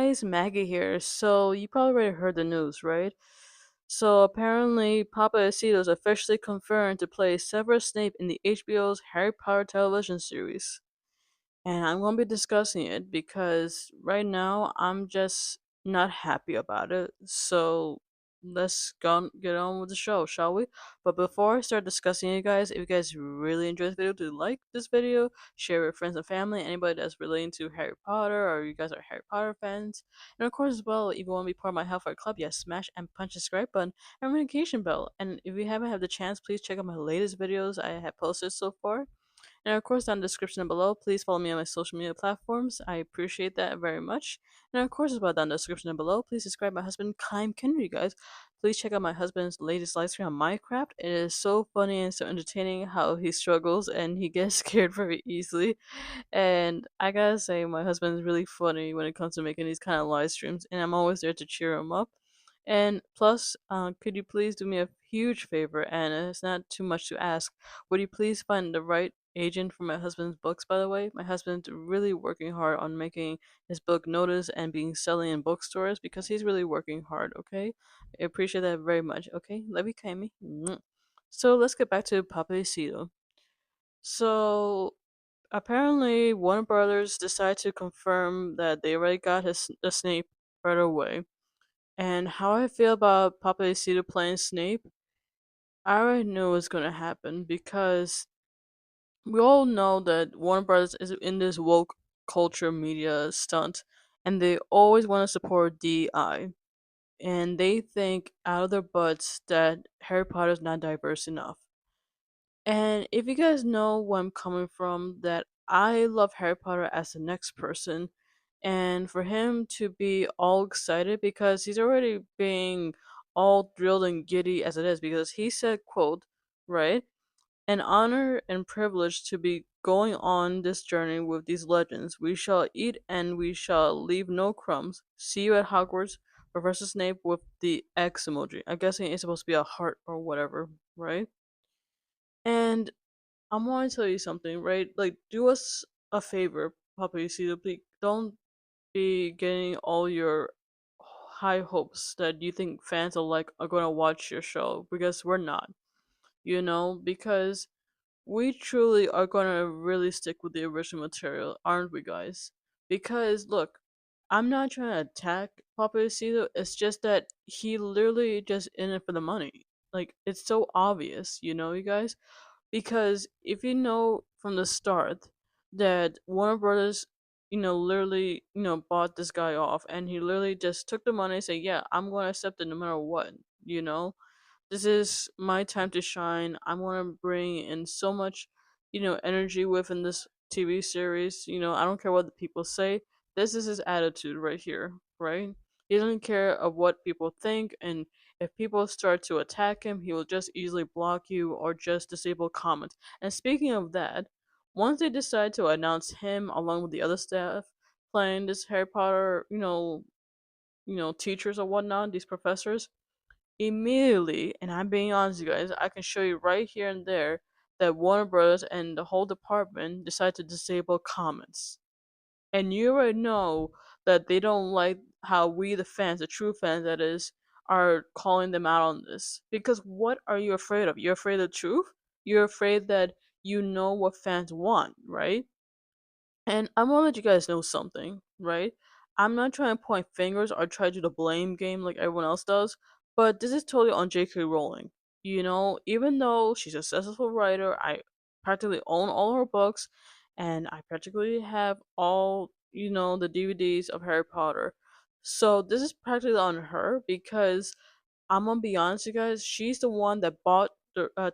guys, Maggie here. So you probably already heard the news, right? So apparently, Papa Essiedu is officially confirmed to play Severus Snape in the HBO's Harry Potter television series, and I'm gonna be discussing it because right now I'm just not happy about it. So let's go get on with the show, shall we? But before I start discussing it, guys, if you guys really enjoy this video, do like this video, share with friends and family, anybody that's relating to Harry Potter or you guys are Harry Potter fans, and of course as well, if you want to be part of my Hellfire Club, yes, smash and punch the subscribe button and notification bell. And if you haven't had the chance, please check out my latest videos I have posted so far. And of course, down in the description below, please follow me on my social media platforms. I appreciate that very much. And of course, as well, down in the description below, please subscribe my husband, Kaim Kennedy, guys. Please check out my husband's latest live stream on Minecraft. It is so funny and so entertaining how he struggles and he gets scared very easily. And I gotta say, my husband is really funny when it comes to making these kind of live streams, and I'm always there to cheer him up. And plus, could you please do me a huge favor? And it's not too much to ask. Would you please find the right agent for my husband's books, by the way? My husband's really working hard on making his book noticed and being selling in bookstores because he's really working hard, okay? I appreciate that very much, okay? Love you, Kaimi. Mwah. So let's get back to Papa Isidro. So apparently, Warner Brothers decided to confirm that they already got the Snape right away. And how I feel about Papa Isidro playing Snape, I already knew it was gonna happen because we all know that Warner Brothers is in this woke culture media stunt, and they always want to support DEI, and they think out of their butts that Harry Potter is not diverse enough. And if you guys know where I'm coming from, that I love Harry Potter as the next person, and for him to be all excited because he's already being all thrilled and giddy as it is because he said, quote, right? An honor and privilege to be going on this journey with these legends. We shall eat and we shall leave no crumbs. See you at Hogwarts, Professor Snape with the X emoji. I'm guessing it's supposed to be a heart or whatever, right? And I'm going to tell you something, right? Like, do us a favor, Papa Yusita, please. Don't be getting all your high hopes that you think fans alike are going to watch your show because we're not, because we truly are going to really stick with the original material, aren't we, guys? Because, look, I'm not trying to attack Papa Yusita, it's just that he literally just in it for the money. Like, it's so obvious, you guys? Because if you know from the start that Warner Brothers, literally, bought this guy off and he literally just took the money and said, yeah, I'm going to accept it no matter what, you know? This is my time to shine. I'm going to bring in so much, energy within this TV series. I don't care what the people say. This is his attitude right here, right? He doesn't care of what people think, and if people start to attack him, he will just easily block you or just disable comments. And speaking of that, once they decide to announce him along with the other staff playing this Harry Potter, teachers or whatnot, these professors, immediately, and I'm being honest, you guys, I can show you right here and there that Warner Bros. And the whole department decided to disable comments. And you already know that they don't like how we, the fans, the true fans that is, are calling them out on this. Because what are you afraid of? You're afraid of the truth? You're afraid that you know what fans want, right? And I want to let you guys know something, right? I'm not trying to point fingers or try to do the blame game like everyone else does, but this is totally on J.K. Rowling. Even though she's a successful writer, I practically own all her books, and I practically have all, the DVDs of Harry Potter. So this is practically on her because I'm gonna be honest, you guys. She's the one that bought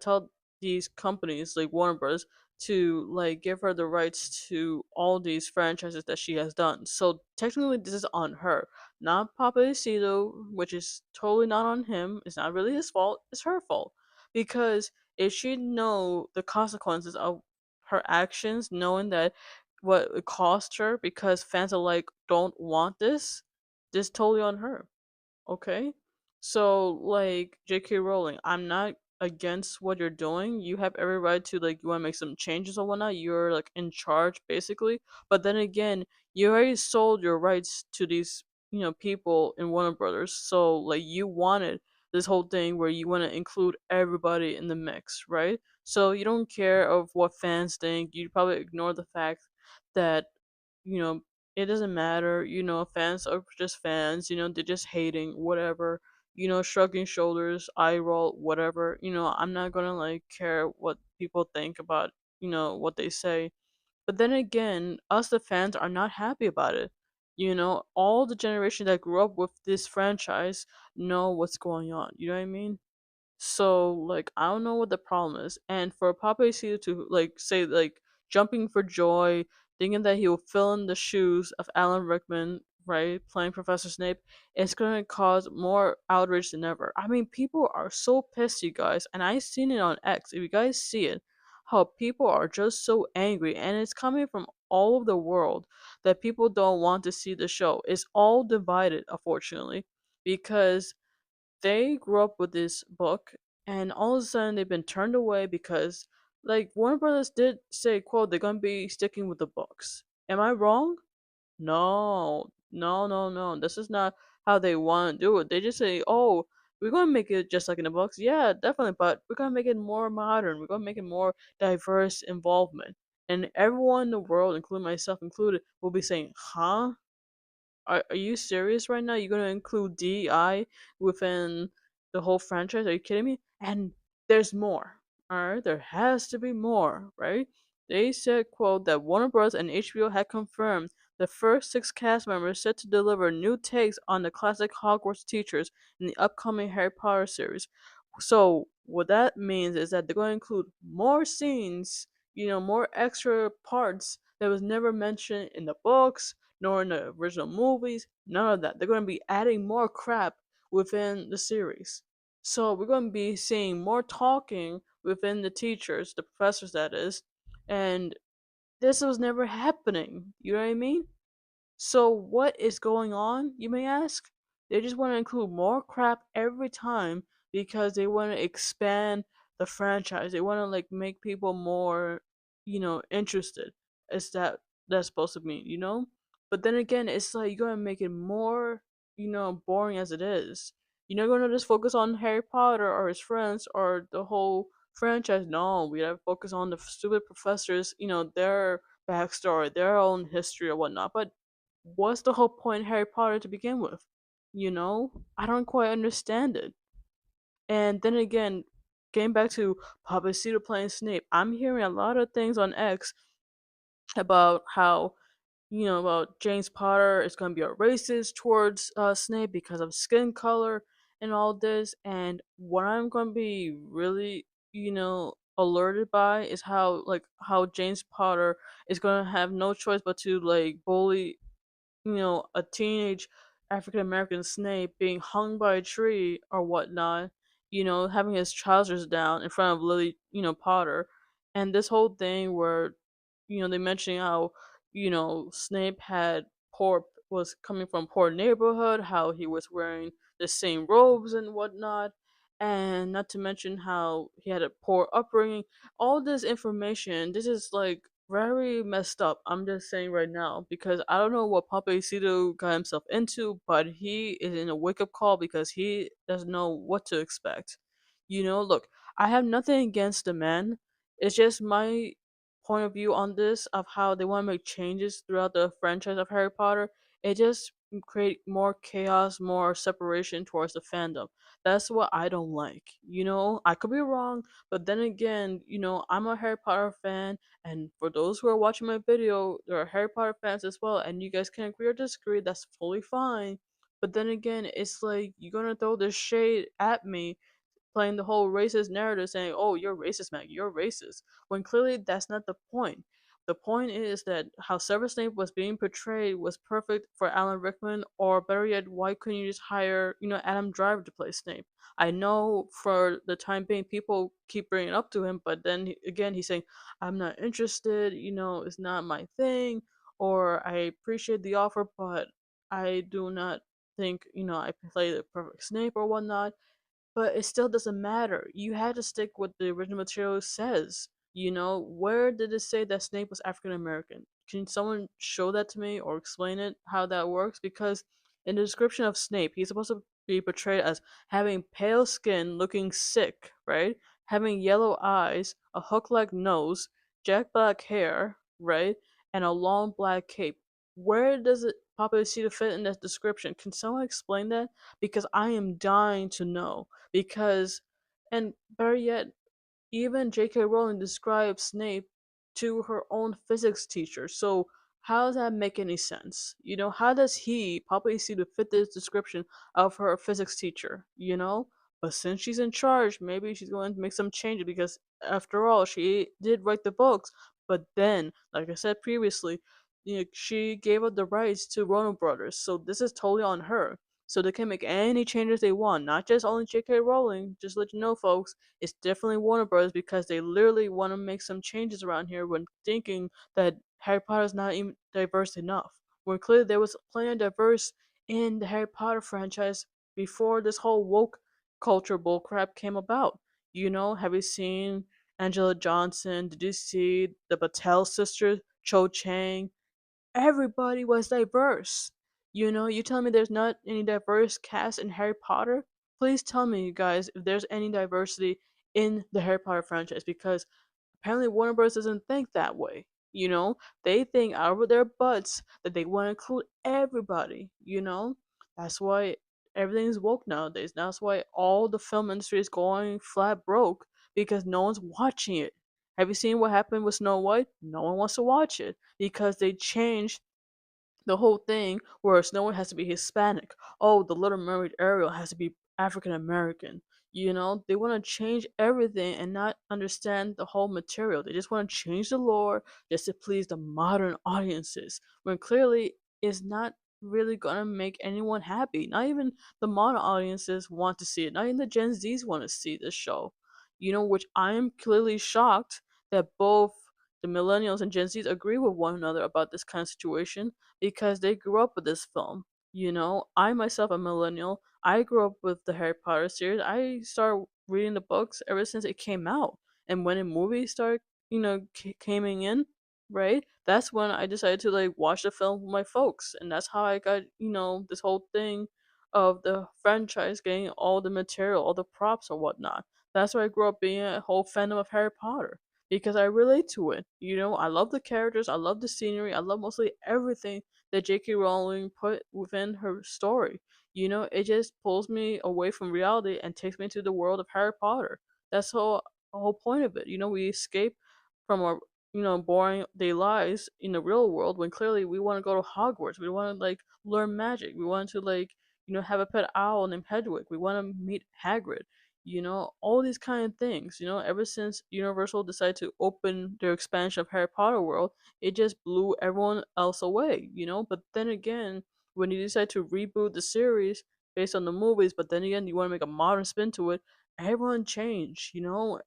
tell these companies like Warner Bros. To like give her the rights to all these franchises that she has done. So technically, this is on her, not Papa Isidro, which is totally not on him. It's not really his fault. It's her fault because if she know the consequences of her actions, knowing that what it cost her because fans alike don't want this totally on her. Okay? So, like, J.K. Rowling, I'm not against what you're doing. You have every right to, like, you want to make some changes or whatnot. You're, like, in charge, basically. But then again, you already sold your rights to these people in Warner Brothers. So like you wanted this whole thing where you want to include everybody in the mix, right? So you don't care of what fans think. You probably ignore the fact that you know it doesn't matter. Fans are just fans. They're just hating whatever. Shrugging shoulders, eye roll, whatever. I'm not gonna like care what people think about what they say. But then again, us the fans are not happy about it. All the generation that grew up with this franchise know what's going on. You know what I mean? So like I don't know what the problem is. And for Pape Seed to like say like jumping for joy, thinking that he will fill in the shoes of Alan Rickman, right, playing Professor Snape, it's gonna cause more outrage than ever. I mean, people are so pissed, you guys, and I seen it on X. If you guys see it, how people are just so angry, and it's coming from all over the world that people don't want to see the show. It's all divided, unfortunately, because they grew up with this book and all of a sudden they've been turned away because like Warner Brothers did say, quote, they're gonna be sticking with the books. Am I wrong? No. No, no, no. This is not how they want to do it. They just say, oh, we're gonna make it just like in the books. Yeah, definitely, but we're gonna make it more modern. We're gonna make it more diverse involvement. And everyone in the world, including myself included, will be saying, huh? Are you serious right now? You're gonna include DEI within the whole franchise? Are you kidding me? And there's more. Alright, there has to be more, right? They said, quote, that Warner Bros. And HBO had confirmed the first six cast members set to deliver new takes on the classic Hogwarts teachers in the upcoming Harry Potter series. So what that means is that they're going to include more scenes, more extra parts that was never mentioned in the books nor in the original movies. None of that. They're going to be adding more crap within the series. So we're going to be seeing more talking within the teachers, the professors, that is, and this was never happening. You know what I mean? So what is going on, you may ask? They just want to include more crap every time because they want to expand the franchise. They want to like make people more, interested. Is that's supposed to mean? But then again, it's like you're gonna make it more, boring as it is. You're not gonna just focus on Harry Potter or his friends or the whole franchise. No, we gotta focus on the stupid professors, their backstory, their own history or whatnot. But what's the whole point in Harry Potter to begin with? I don't quite understand it. And then again, getting back to Papacito playing Snape, I'm hearing a lot of things on X about how about James Potter is going to be a racist towards Snape because of skin color and all this. And what I'm going to be really, alerted by is how James Potter is going to have no choice but to like bully a teenage African American Snape being hung by a tree or whatnot, having his trousers down in front of Lily, Potter. And this whole thing where, they mentioning how, Snape had was coming from poor neighborhood, how he was wearing the same robes and whatnot, and not to mention how he had a poor upbringing. All this information, this is like very messed up. I'm just saying right now because I don't know what Pape Sito got himself into, but he is in a wake up call because he doesn't know what to expect. Look, I have nothing against the man. It's just my point of view on this of how they want to make changes throughout the franchise of Harry Potter. It just create more chaos, more separation towards the fandom. That's what I don't like. I could be wrong, but then again, I'm a Harry Potter fan, and for those who are watching my video, there are Harry Potter fans as well, and you guys can agree or disagree, that's totally fine. But then again, it's like you're gonna throw this shade at me playing the whole racist narrative saying, oh, you're racist, Maggie, you're racist, when clearly that's not the point. The point is that how Severus Snape was being portrayed was perfect for Alan Rickman, or better yet, why couldn't you just hire, Adam Driver to play Snape? I know for the time being, people keep bringing it up to him, but then again, he's saying, I'm not interested, it's not my thing, or I appreciate the offer, but I do not think, I play the perfect Snape or whatnot. But it still doesn't matter. You had to stick with the original material says. Where did it say that Snape was African American? Can someone show that to me or explain it how that works? Because in the description of Snape, he's supposed to be portrayed as having pale skin, looking sick, right? Having yellow eyes, a hook-like nose, jet black hair, right? And a long black cape. Where does it Papa see to fit in that description? Can someone explain that? Because I am dying to know. Because, and better yet, even J.K. Rowling describes Snape to her own physics teacher. So how does that make any sense? How does he, Papa Essiedu, fit this description of her physics teacher? But since she's in charge, maybe she's going to make some changes because, after all, she did write the books. But then, like I said previously, she gave up the rights to Rono Brothers, so this is totally on her. So they can make any changes they want, not just only J.K. Rowling. Just let you know, folks, it's definitely Warner Bros. Because they literally want to make some changes around here when thinking that Harry Potter is not even diverse enough. When clearly there was plenty of diverse in the Harry Potter franchise before this whole woke culture bullcrap came about. Have you seen Angela Johnson? Did you see the Patel sisters, Cho Chang? Everybody was diverse. You tell me there's not any diverse cast in Harry Potter? Please tell me, you guys, if there's any diversity in the Harry Potter franchise, because apparently Warner Bros. Doesn't think that way. They think out of their butts that they want to include everybody. That's why everything's woke nowadays. That's why all the film industry is going flat broke because no one's watching it. Have you seen what happened with Snow White? No one wants to watch it because they changed the whole thing where Snow White has to be Hispanic. Oh, the Little Mermaid Ariel has to be African American. They want to change everything and not understand the whole material. They just want to change the lore just to please the modern audiences, when clearly it's not really gonna make anyone happy. Not even the modern audiences want to see it. Not even the Gen Zs want to see this show. Which I am clearly shocked that both the millennials and Gen Zs agree with one another about this kind of situation because they grew up with this film. I myself am a millennial. I grew up with the Harry Potter series. I started reading the books ever since it came out, and when the movies started, coming in, right? That's when I decided to like watch the film with my folks, and that's how I got this whole thing of the franchise getting all the material, all the props or whatnot. That's why I grew up being a whole fandom of Harry Potter because I relate to it. I love the characters, I love the scenery, I love mostly everything that J.K. Rowling put within her story. It just pulls me away from reality and takes me to the world of Harry Potter. That's the whole point of it. We escape from our boring day lives in the real world when clearly we want to go to Hogwarts. We want to like learn magic. We want to like have a pet owl named Hedwig. We want to meet Hagrid. All these kind of things. Ever since Universal decided to open their expansion of Harry Potter world, it just blew everyone else away. But then again, when you decide to reboot the series based on the movies, but then again you want to make a modern spin to it, everyone changed.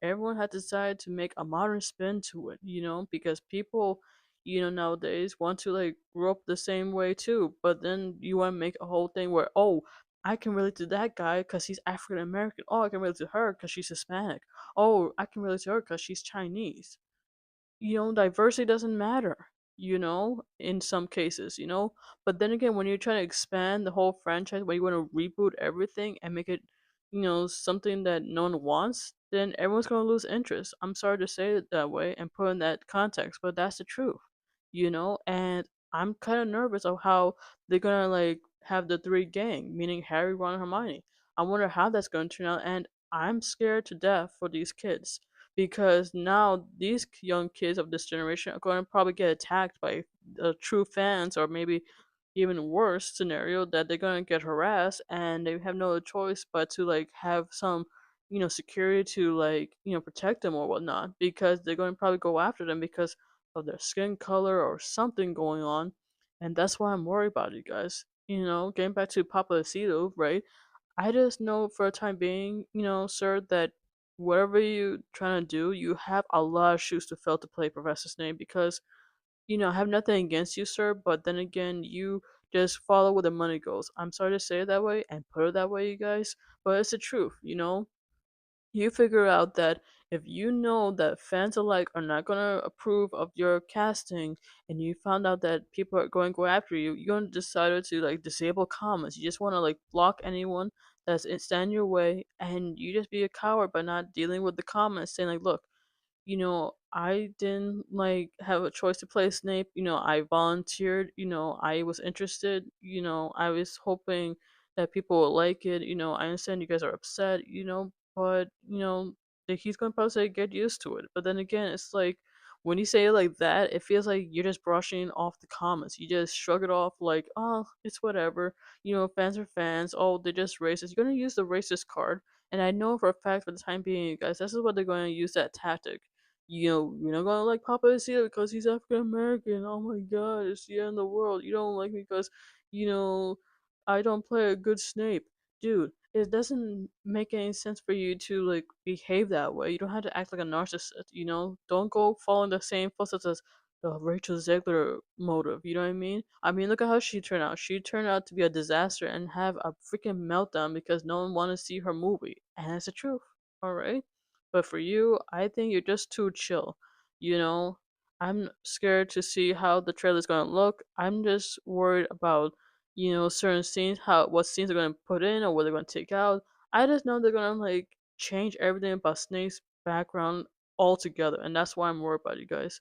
Everyone had to decide to make a modern spin to it. Because people, nowadays want to like grow up the same way too. But then you want to make a whole thing where, oh, I can relate to that guy because he's African American. Oh, I can relate to her because she's Hispanic. Oh, I can relate to her because she's Chinese. Diversity doesn't matter, in some cases, But then again, when you're trying to expand the whole franchise, where you want to reboot everything and make it, something that no one wants, then everyone's going to lose interest. I'm sorry to say it that way and put in that context, but that's the truth, And I'm kind of nervous of how they're going to, like, have the three gang, meaning Harry, Ron, and Hermione. I wonder how that's going to turn out, and I'm scared to death for these kids because now these young kids of this generation are going to probably get attacked by true fans, or maybe even worse scenario that they're going to get harassed and they have no other choice but to like have some security to like protect them or whatnot, because they're going to probably go after them because of their skin color or something going on. And that's why I'm worried about it, guys. Getting back to Papa Aceto, right? I just know for the time being, sir, that whatever you trying to do, you have a lot of shoes to fill to play Professor Snape because, I have nothing against you, sir, but then again, you just follow where the money goes. I'm sorry to say it that way and put it that way, you guys, but it's the truth. You figure out that if you know that fans alike are not gonna approve of your casting, and you found out that people are going to go after you, you're gonna decide to like disable comments. You just want to like block anyone stand in your way, and you just be a coward by not dealing with the comments, saying like, look, I didn't like have a choice to play Snape. I volunteered. I was interested. I was hoping that people would like it. I understand you guys are upset. But that he's gonna probably say get used to it. But then again, it's like when you say it like that, it feels like you're just brushing off the comments. You just shrug it off like, oh, it's whatever. Fans are fans. Oh, they're just racist. You're gonna use the racist card. And I know for a fact for the time being, you guys, this is what they're going to use that tactic. You're not gonna like Papa Essiedu because he's African American. Oh my god, it's the end of the world. You don't like me because, you know, I don't play a good Snape. Dude, it doesn't make any sense for you to like behave that way. You don't have to act like a narcissist. Don't go following the same footsteps as the Rachel Zegler motive, you know what I mean? I mean, look at how she turned out. She turned out to be a disaster and have a freaking meltdown because no one wanted to see her movie. And it's the truth, alright? But for you, I think you're just too chill. You know, I'm scared to see how the trailer's gonna look. I'm just worried about, certain scenes, how what scenes they're gonna put in or what they're gonna take out. I just know they're gonna like change everything about Snape's background altogether, and that's why I'm worried about you guys.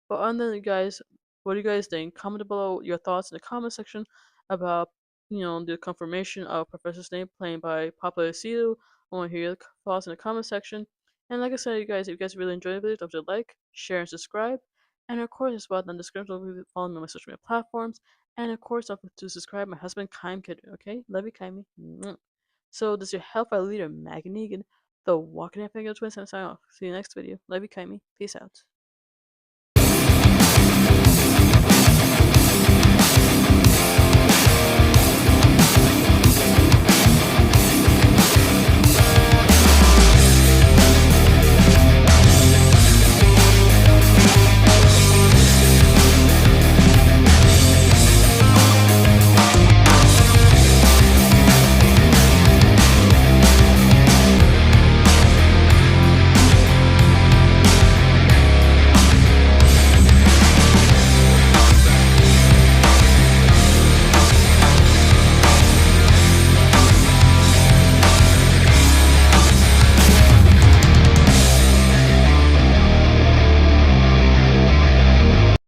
But other than that, guys, what do you guys think? Comment below your thoughts in the comment section about the confirmation of Professor Snape playing by Papa Essiedu. I want to hear your thoughts in the comment section. And like I said, you guys, if you guys really enjoyed the video, don't forget to like, share, and subscribe. And of course, as well, in the description, will follow me on my social media platforms. And of course, don't forget to subscribe my husband, Kaim Kid. Okay, love you, Kaimi. So, this is your Hellfire leader, Maggie Negan, the Walking Dead Figure Twins, and I sign off. See you next video. Love you, Kaimi. Peace out.